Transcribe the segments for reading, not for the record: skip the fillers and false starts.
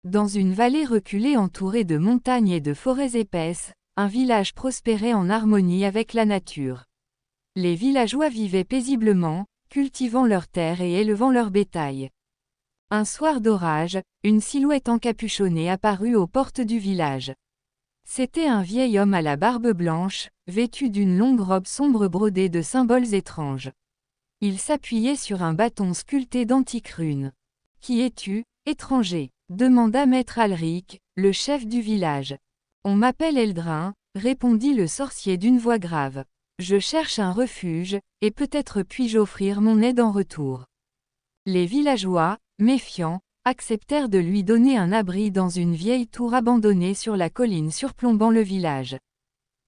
Dans une vallée reculée entourée de montagnes et de forêts épaisses, un village prospérait en harmonie avec la nature. Les villageois vivaient paisiblement, cultivant leurs terres et élevant leur bétail. Un soir d'orage, une silhouette encapuchonnée apparut aux portes du village. C'était un vieil homme à la barbe blanche, vêtu d'une longue robe sombre brodée de symboles étranges. Il s'appuyait sur un bâton sculpté d'antiques runes. « Qui es-tu, étranger » demanda maître Alric, le chef du village. « On m'appelle Eldrin », répondit le sorcier d'une voix grave. « Je cherche un refuge, et peut-être puis-je offrir mon aide en retour. » Les villageois, méfiants, acceptèrent de lui donner un abri dans une vieille tour abandonnée sur la colline surplombant le village.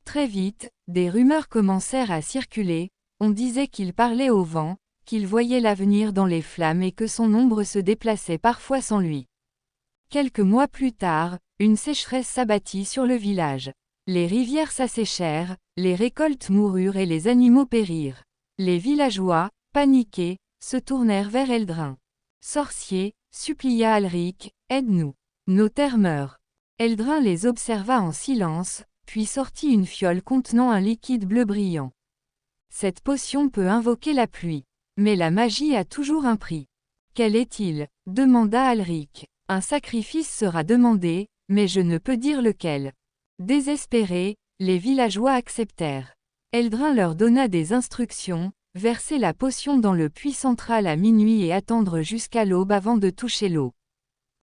Très vite, des rumeurs commencèrent à circuler, on disait qu'il parlait au vent, qu'il voyait l'avenir dans les flammes et que son ombre se déplaçait parfois sans lui. Quelques mois plus tard, une sécheresse s'abattit sur le village. Les rivières s'asséchèrent, les récoltes moururent et les animaux périrent. Les villageois, paniqués, se tournèrent vers Eldrin. « Sorcier », supplia Alric, « aide-nous. Nos terres meurent. » Eldrin les observa en silence, puis sortit une fiole contenant un liquide bleu brillant. « Cette potion peut invoquer la pluie. Mais la magie a toujours un prix. »« Quel est-il » demanda Alric. « Un sacrifice sera demandé, mais je ne peux dire lequel. » Désespérés, les villageois acceptèrent. Eldrin leur donna des instructions, verser la potion dans le puits central à minuit et attendre jusqu'à l'aube avant de toucher l'eau.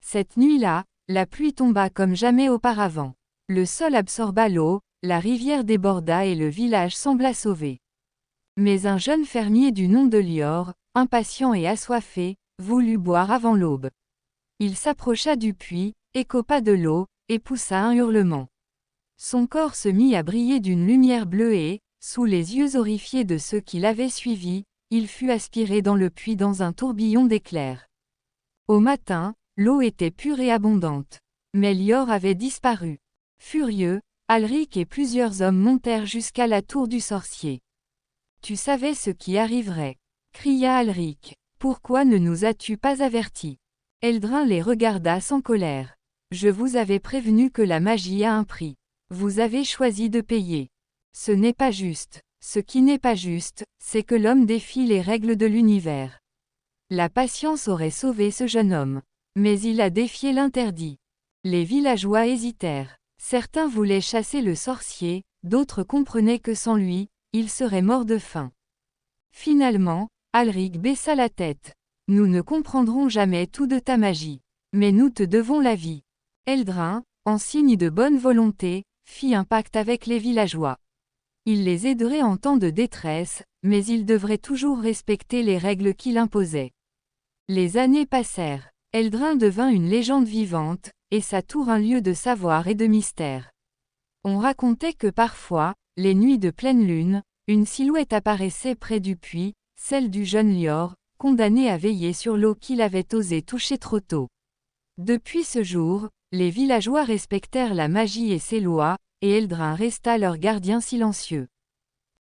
Cette nuit-là, la pluie tomba comme jamais auparavant. Le sol absorba l'eau, la rivière déborda et le village sembla sauvé. Mais un jeune fermier du nom de Lior, impatient et assoiffé, voulut boire avant l'aube. Il s'approcha du puits, écopa de l'eau, et poussa un hurlement. Son corps se mit à briller d'une lumière bleue et, sous les yeux horrifiés de ceux qui l'avaient suivi, il fut aspiré dans le puits dans un tourbillon d'éclairs. Au matin, l'eau était pure et abondante. Mais Lior avait disparu. Furieux, Alric et plusieurs hommes montèrent jusqu'à la tour du sorcier. « Tu savais ce qui arriverait » cria Alric. « Pourquoi ne nous as-tu pas avertis » Eldrin les regarda sans colère. « Je vous avais prévenu que la magie a un prix. Vous avez choisi de payer. Ce n'est pas juste. Ce qui n'est pas juste, c'est que l'homme défie les règles de l'univers. La patience aurait sauvé ce jeune homme. Mais il a défié l'interdit. » Les villageois hésitèrent. Certains voulaient chasser le sorcier, d'autres comprenaient que sans lui, il serait mort de faim. Finalement, Alric baissa la tête. « Nous ne comprendrons jamais tout de ta magie. Mais nous te devons la vie. » Eldrin, en signe de bonne volonté, fit un pacte avec les villageois. Il les aiderait en temps de détresse, mais il devrait toujours respecter les règles qu'il imposait. Les années passèrent. Eldrin devint une légende vivante, et sa tour un lieu de savoir et de mystère. On racontait que parfois, les nuits de pleine lune, une silhouette apparaissait près du puits, celle du jeune Lior, condamné à veiller sur l'eau qu'il avait osé toucher trop tôt. Depuis ce jour, les villageois respectèrent la magie et ses lois, et Eldrin resta leur gardien silencieux.